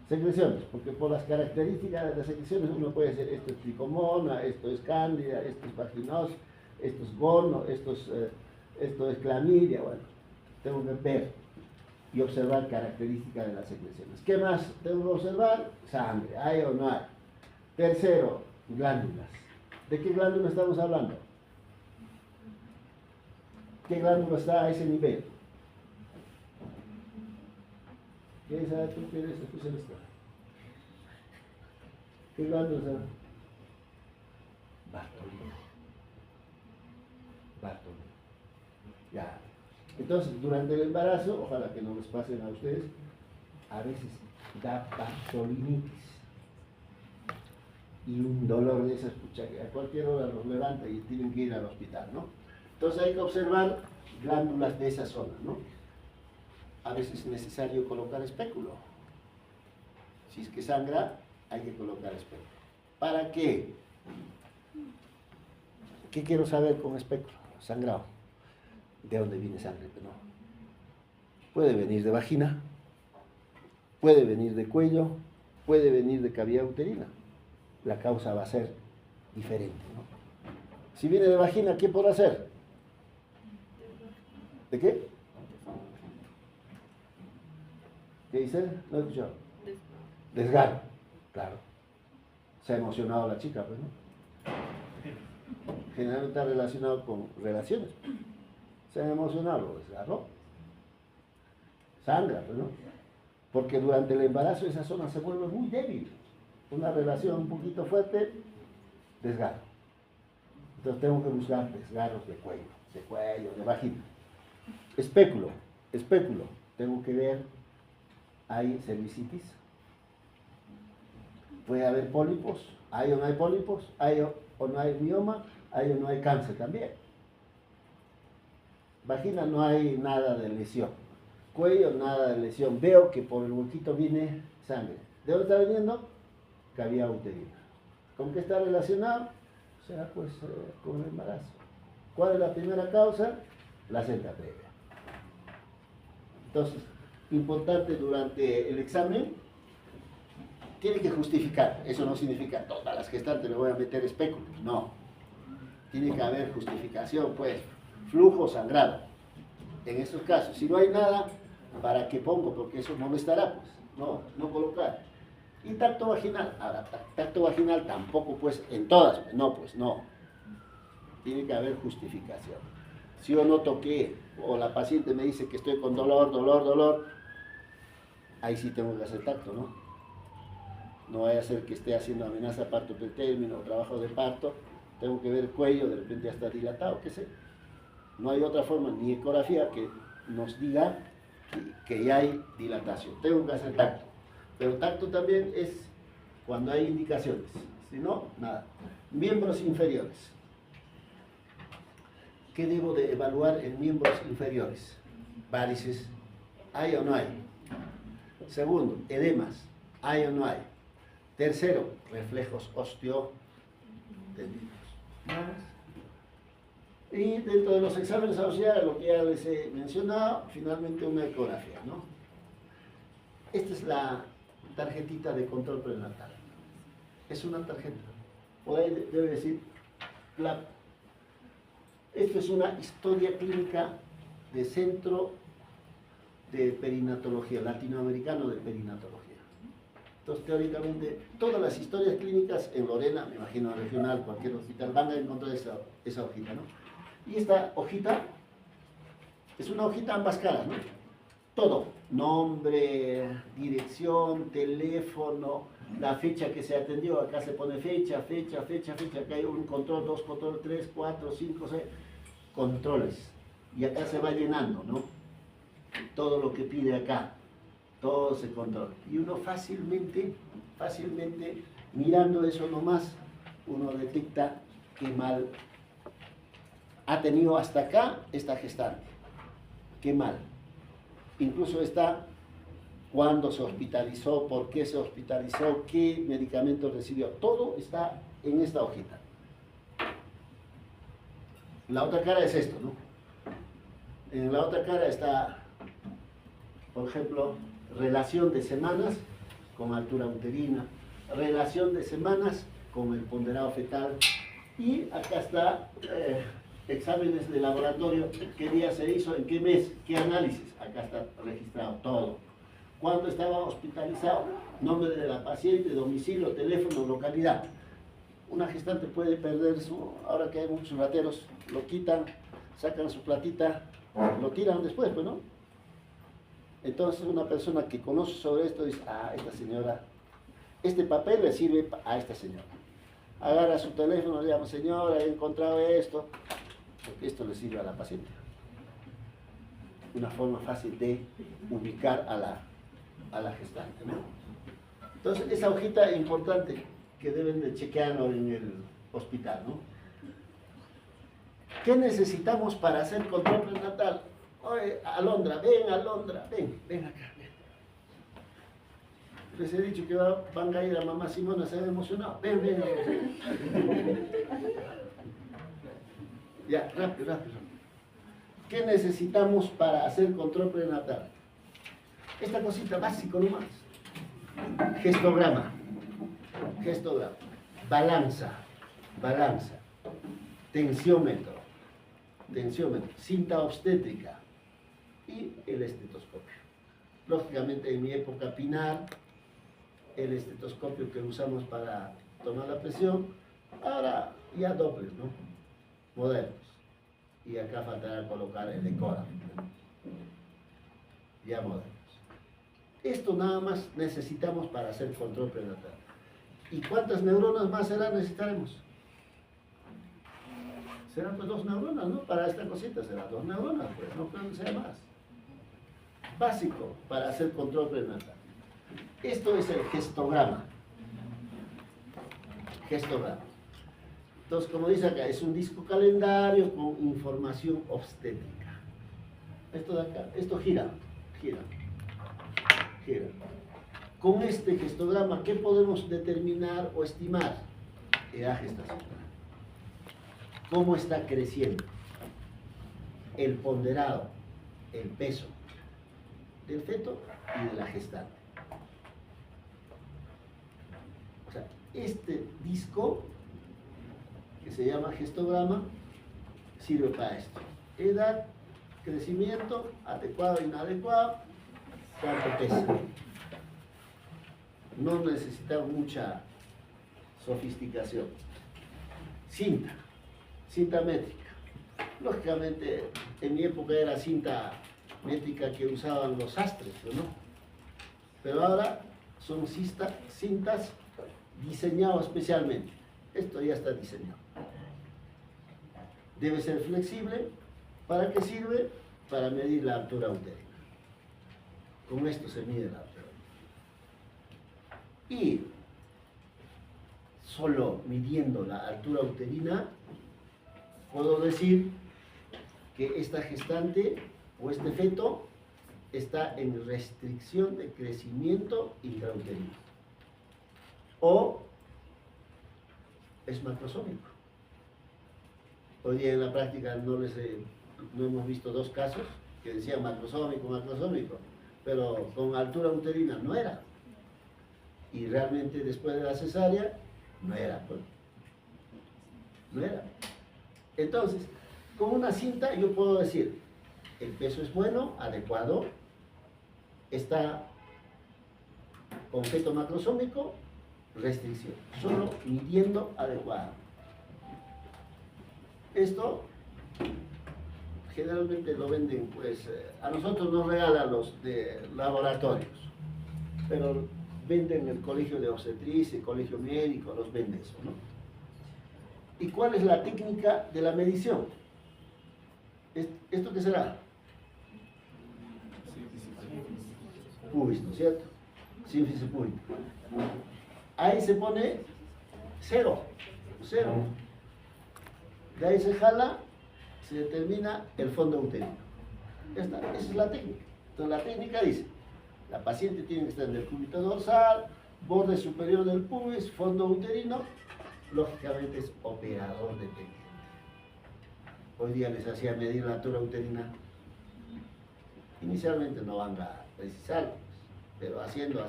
Secreciones, porque por las características de las secreciones uno puede decir esto es tricomona, esto es cándida, esto es vaginosis, esto es gono, esto es clamidia. Bueno, tengo que ver y observar características de las secreciones. ¿Qué más tengo que observar? Sangre, ¿hay o no hay? Tercero, glándulas. ¿De qué glándula estamos hablando? ¿Qué glándula está a ese nivel? ¿Qué sabes tú que eres especialista? ¿Qué glándula está? Bartolina. Bartolina. Ya. Entonces, durante el embarazo, ojalá que no les pasen a ustedes, a veces da bartolinitis. Y un dolor de esas, pucha, que a cualquier hora los levanta y tienen que ir al hospital, ¿no? Entonces hay que observar glándulas de esa zona, ¿no? A veces es necesario colocar espéculo. Si es que sangra, hay que colocar espéculo. ¿Para qué? ¿Qué quiero saber con espéculo? Sangrado. ¿De dónde viene sangre? No. Puede venir de vagina, puede venir de cuello, puede venir de cavidad uterina. La causa va a ser diferente, ¿no? Si viene de vagina, ¿qué puedo hacer? ¿De qué? ¿Qué dice? No he escuchado. Desgarro, claro. Se ha emocionado la chica, pues, ¿no? Generalmente está relacionado con relaciones. Se ha emocionado, lo desgarró. Sangra, pues, ¿no? Porque durante el embarazo esa zona se vuelve muy débil. Una relación un poquito fuerte, desgarro. Entonces tengo que buscar desgarros de cuello, de vagina. Espéculo, tengo que ver, ¿hay cervicitis? ¿Puede haber pólipos? ¿Hay o no hay pólipos? ¿Hay o no hay mioma? ¿Hay o no hay cáncer también? Vagina no hay nada de lesión. Cuello, nada de lesión. Veo que por el huequito viene sangre. ¿De dónde está viniendo? Cavidad uterina. ¿Con qué está relacionado? O sea, pues con el embarazo. ¿Cuál es la primera causa? La placenta previa. Entonces, importante durante el examen, tiene que justificar. Eso no significa todas las gestantes le voy a meter espéculos. No. Tiene que haber justificación, pues. Flujo, sangrado. En estos casos, si no hay nada, ¿para qué pongo? Porque eso molestará, pues. No colocar. Y tacto vaginal. Ahora, tacto vaginal tampoco, pues, en todas. No, pues, no. Tiene que haber justificación. Si yo no toqué, o la paciente me dice que estoy con dolor, ahí sí tengo que hacer tacto, ¿no? No vaya a ser que esté haciendo amenaza parto pretérmino o trabajo de parto. Tengo que ver el cuello, de repente ya está dilatado, qué sé. No hay otra forma, ni ecografía, que nos diga que ya hay dilatación. Tengo que hacer tacto. Pero tacto también es cuando hay indicaciones. Si no, nada. Miembros inferiores. ¿Qué debo de evaluar en miembros inferiores? Varices. ¿Hay o no hay? Segundo, edemas. ¿Hay o no hay? Tercero, reflejos osteotendinos. Y dentro de los exámenes auxiliares, lo que ya les he mencionado, finalmente una ecografía, ¿no? Esta es la tarjetita de control prenatal. Es una tarjeta. Por ahí debe decir, esto es una historia clínica de Centro de Perinatología, latinoamericano de perinatología. Entonces, teóricamente, todas las historias clínicas en Lorena, me imagino regional, cualquier hospital, van a encontrar esa hojita, ¿no? Y esta hojita es una hojita ambas caras, ¿no? Todo, nombre, dirección, teléfono, la fecha que se atendió, acá se pone fecha, acá hay un control, 2 control, 3, 4, 5, 6, controles. Y acá se va llenando, ¿no? Todo lo que pide acá, todo se controla. Y uno fácilmente, mirando eso nomás, uno detecta qué mal ha tenido hasta acá esta gestante. Qué mal. Incluso está cuándo se hospitalizó, por qué se hospitalizó, qué medicamentos recibió. Todo está en esta hojita. La otra cara es esto, ¿no? En la otra cara está, por ejemplo, relación de semanas con altura uterina, relación de semanas con el ponderado fetal, y acá está exámenes de laboratorio, qué día se hizo, en qué mes, qué análisis, acá está registrado todo. Cuándo estaba hospitalizado, nombre de la paciente, domicilio, teléfono, localidad. Una gestante puede perder ahora que hay muchos rateros, lo quitan, sacan su platita, lo tiran después, pues, ¿no? Entonces una persona que conoce sobre esto dice, esta señora, este papel le sirve a esta señora. Agarra su teléfono, le llama, señora, he encontrado esto, porque esto le sirve a la paciente. Una forma fácil de ubicar a la gestante, ¿no? Entonces, esa hojita importante que deben de chequearlo en el hospital, ¿no? ¿Qué necesitamos para hacer control prenatal? Oye, Alondra, ven acá, ven. Les he dicho que van a ir a mamá Simona, se ha emocionado. Ven. Ya, rápido. ¿Qué necesitamos para hacer control prenatal? Esta cosita básica nomás. Gestograma. Balanza. Tensiómetro. Cinta obstétrica. Y el estetoscopio. Lógicamente, en mi época Pinar, el estetoscopio que usamos para tomar la presión, ahora ya dobles, ¿no? Modernos. Y acá faltará colocar el ecógrafo, ya modernos. Esto nada más necesitamos para hacer control prenatal. ¿Y cuántas neuronas más necesitaremos? Serán pues 2 neuronas, ¿no? Para esta cosita serán 2 neuronas, pues no pueden ser más. Básico para hacer control prenatal. Esto es el gestograma. Entonces, como dice acá, es un disco calendario con información obstétrica. Esto de acá, esto gira. Con este gestograma, ¿qué podemos determinar o estimar? Edad gestacional. ¿Cómo está creciendo? El ponderado, el peso del feto y de la gestante. O sea, este disco, que se llama gestograma, sirve para esto. Edad, crecimiento, adecuado, inadecuado, cuánto pesa. No necesitamos mucha sofisticación. Cinta métrica. Lógicamente, en mi época era cinta métrica que usaban los sastres, ¿no? Pero ahora son cintas diseñadas especialmente. Esto ya está diseñado. Debe ser flexible. ¿Para qué sirve? Para medir la altura uterina. Con esto se mide la altura. Y solo midiendo la altura uterina, puedo decir que esta gestante o este feto está en restricción de crecimiento intrauterino. O es macrosómico. Hoy día en la práctica no hemos visto 2 casos que decían macrosómico, pero con altura uterina no era. Y realmente después de la cesárea no era, pues. No era. Entonces, con una cinta yo puedo decir, el peso es bueno, adecuado, está con feto macrosómico, restricción, solo midiendo adecuadamente. Esto generalmente lo venden, pues, a nosotros nos regalan los de laboratorios, pero venden el colegio de obstetricia, el colegio médico, los venden eso, ¿no? ¿Y cuál es la técnica de la medición? ¿Esto qué será? Pubis, ¿no es cierto? Sínfisis púbica. Ahí se pone 0. De ahí se jala, se determina el fondo uterino. Esa es la técnica. Entonces la técnica dice, la paciente tiene que estar en el cúbito dorsal, borde superior del pubis, fondo uterino, lógicamente es operador dependiente. Hoy día les hacía medir la altura uterina. Inicialmente no van a precisar, pero haciendo,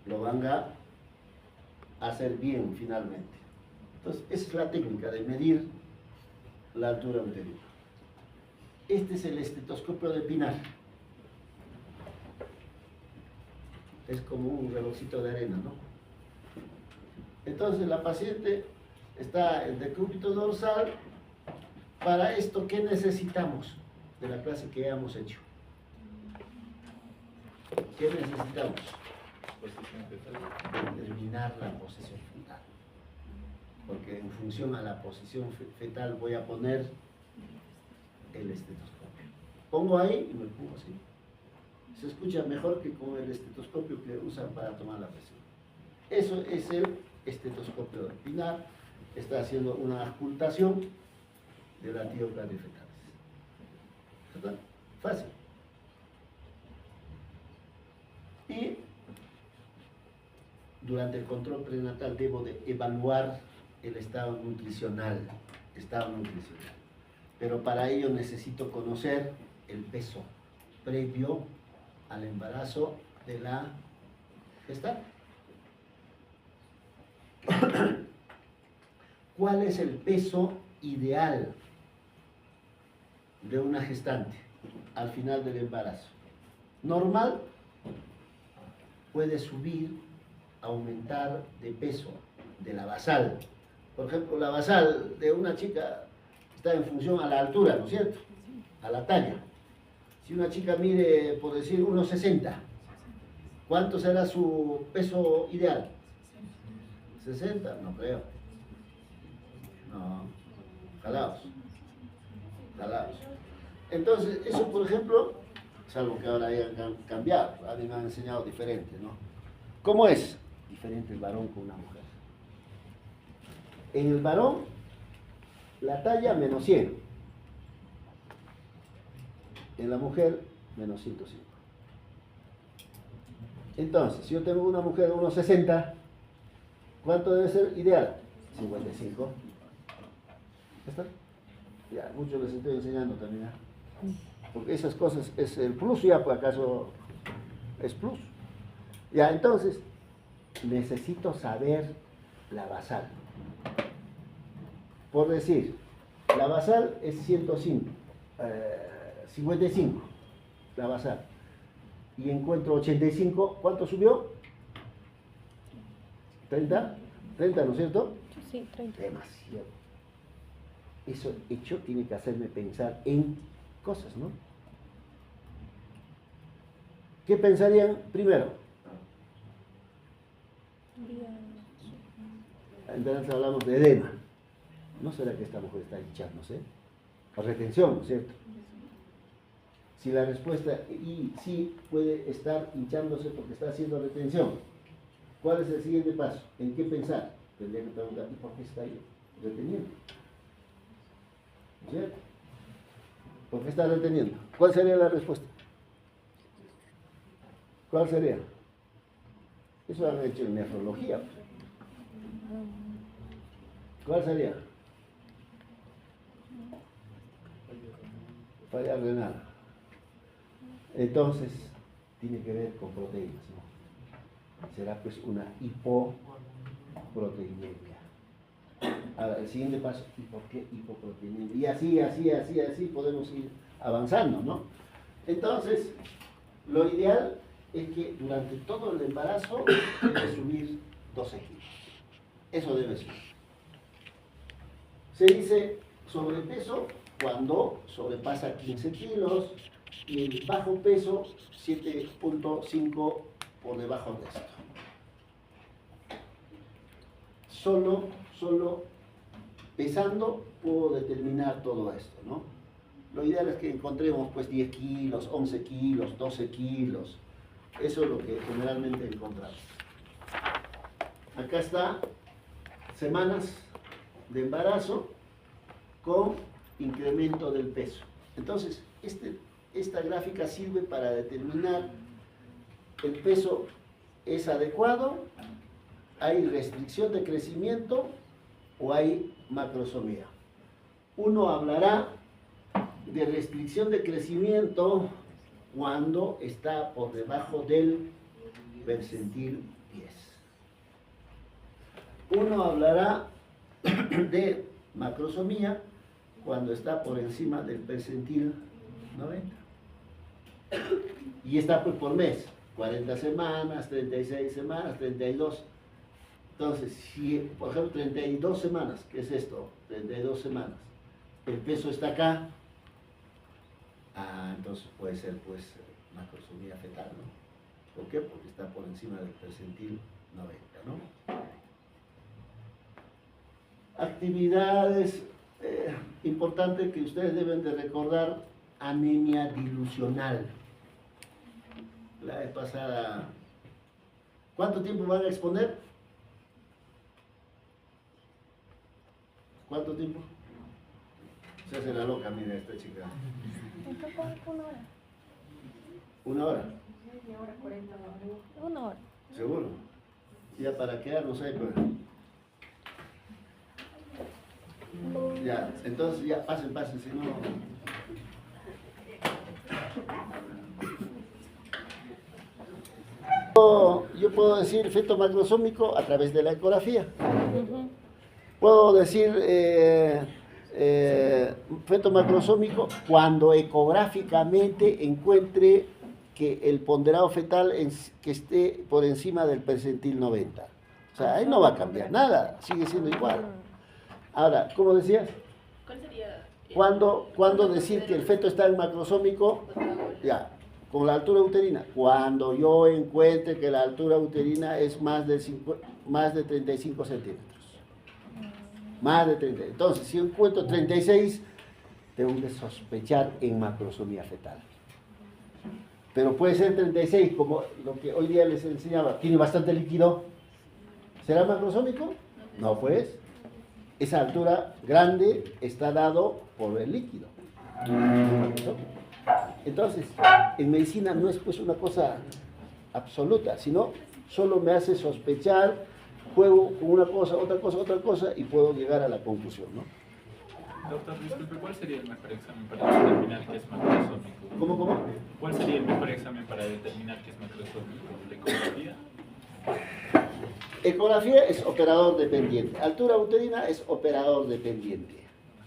lo van a hacer bien finalmente. Entonces, esa es la técnica de medir la altura uterina. Este es el estetoscopio de Pinar. Es como un relojcito de arena, ¿no? Entonces, la paciente está en decúbito dorsal. Para esto, ¿qué necesitamos de la clase que hemos hecho? ¿Qué necesitamos? Determinar la posición fetal. Porque en función a la posición fetal voy a poner el estetoscopio. Pongo ahí y me pongo así. Se escucha mejor que con el estetoscopio que usan para tomar la presión. Eso es el estetoscopio de Pinar. Está haciendo una auscultación de latidos fetales. ¿Verdad? Fácil. Y durante el control prenatal debo de evaluar el estado nutricional. Pero para ello necesito conocer el peso previo al embarazo de la gestante. ¿Cuál es el peso ideal de una gestante al final del embarazo? Normal, puede subir, aumentar de peso de la basal. Por ejemplo, la basal de una chica está en función a la altura, ¿no es cierto? A la talla. Si una chica mide, por decir, 1,60, ¿cuánto será su peso ideal? 60, no creo. No, jalaos. Entonces, eso, por ejemplo, salvo que ahora hayan cambiado, a mí me han enseñado diferente, ¿no? ¿Cómo es? Diferente el varón con una mujer. En el varón, la talla menos 100. En la mujer, menos 105. Entonces, si yo tengo una mujer de 1,60, ¿cuánto debe ser ideal? 55. ¿Ya está? Ya, muchos les estoy enseñando también. Porque esas cosas es el plus, ya por acaso es plus. Ya, entonces, necesito saber la basal. Por decir, la basal es 105, 55, la basal. Y encuentro 85, ¿cuánto subió? 30, 30, ¿no es cierto? Sí, 30. Demasiado. Eso hecho tiene que hacerme pensar en cosas, ¿no? ¿Qué pensarían primero? Entonces hablamos de edema. ¿No será que esta mujer está hinchándose? O retención, ¿no es cierto? Si la respuesta y sí puede estar hinchándose porque está haciendo retención, ¿cuál es el siguiente paso? ¿En qué pensar? Tendría que preguntar, ¿y por qué está ahí reteniendo? ¿No es cierto? ¿Por qué está reteniendo? ¿Cuál sería la respuesta? ¿Cuál sería? Eso han hecho en nefrología. ¿Cuál sería? Falla renal. Entonces, tiene que ver con proteínas, ¿no? Será pues una hipoproteinemia. Ahora, el siguiente paso, ¿y por qué hipoproteinemia? Y así podemos ir avanzando, ¿no? Entonces, lo ideal es que durante todo el embarazo debe subir 12 kilos. Eso debe subir. Se dice sobrepeso cuando sobrepasa 15 kilos y el bajo peso 7.5 por debajo de esto. Solo pesando puedo determinar todo esto, ¿no? Lo ideal es que encontremos pues 10 kilos, 11 kilos, 12 kilos. Eso es lo que generalmente encontramos. Acá está semanas de embarazo con incremento del peso. Entonces, esta gráfica sirve para determinar el peso es adecuado, hay restricción de crecimiento o hay macrosomía. Uno hablará de restricción de crecimiento cuando está por debajo del percentil 10. Uno hablará de macrosomía cuando está por encima del percentil 90. Y está pues por mes, 40 semanas, 36 semanas, 32. Entonces, si por ejemplo 32 semanas, ¿qué es esto? 32 semanas. El peso está acá. Entonces puede ser pues macrosomía fetal, ¿no? ¿Por qué? Porque está por encima del percentil 90, ¿no? Actividades importantes que ustedes deben de recordar: anemia dilucional. La vez pasada, ¿cuánto tiempo van a exponer? ¿Cuánto tiempo? Se hace la loca, mira esta chica. 1 hora. ¿Una hora? Media hora, 40 minutos. 1 hora. ¿Seguro? Ya para quedarnos ahí, pues. Ya, entonces ya pasen, si no. Yo puedo decir feto macrosómico a través de la ecografía. Puedo decir feto macrosómico cuando ecográficamente encuentre que el ponderado fetal que esté por encima del percentil 90. O sea, ahí no va a cambiar nada, sigue siendo igual. Ahora, ¿cómo decías? ¿Cuál sería? ¿Cuándo decir que el feto está en macrosómico? Ya, con la altura uterina. Cuando yo encuentre que la altura uterina es más de 35 centímetros. Más de 30. Entonces, si encuentro 36, tengo que sospechar en macrosomía fetal. Pero puede ser 36, como lo que hoy día les enseñaba. ¿Tiene bastante líquido? ¿Será macrosómico? No, pues. Esa altura grande está dado por el líquido. Entonces, en medicina no es pues una cosa absoluta, sino solo me hace sospechar, juego con una cosa, otra cosa, y puedo llegar a la conclusión, ¿no? Doctor, disculpe, ¿cuál sería el mejor examen para determinar qué es macrosómico? ¿Cómo? ¿Cuál sería el mejor examen para determinar qué es macrosómico? ¿La ecografía? Ecografía es operador dependiente. Altura uterina es operador dependiente.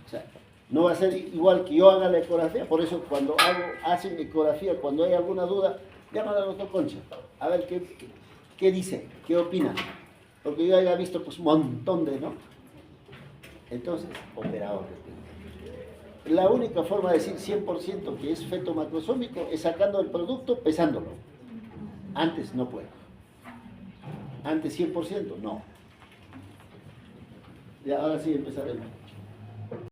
O sea, no va a ser igual que yo haga la ecografía. Por eso cuando hacen ecografía, cuando hay alguna duda, llaman al doctor Concha. A ver qué dice, qué opina. Porque yo ya he visto pues un montón de, ¿no? Entonces, operador dependiente. La única forma de decir 100% que es feto macrosómico es sacando el producto, pesándolo. Antes no puedo. Antes 100%, no. Ya, ahora sí empezaremos.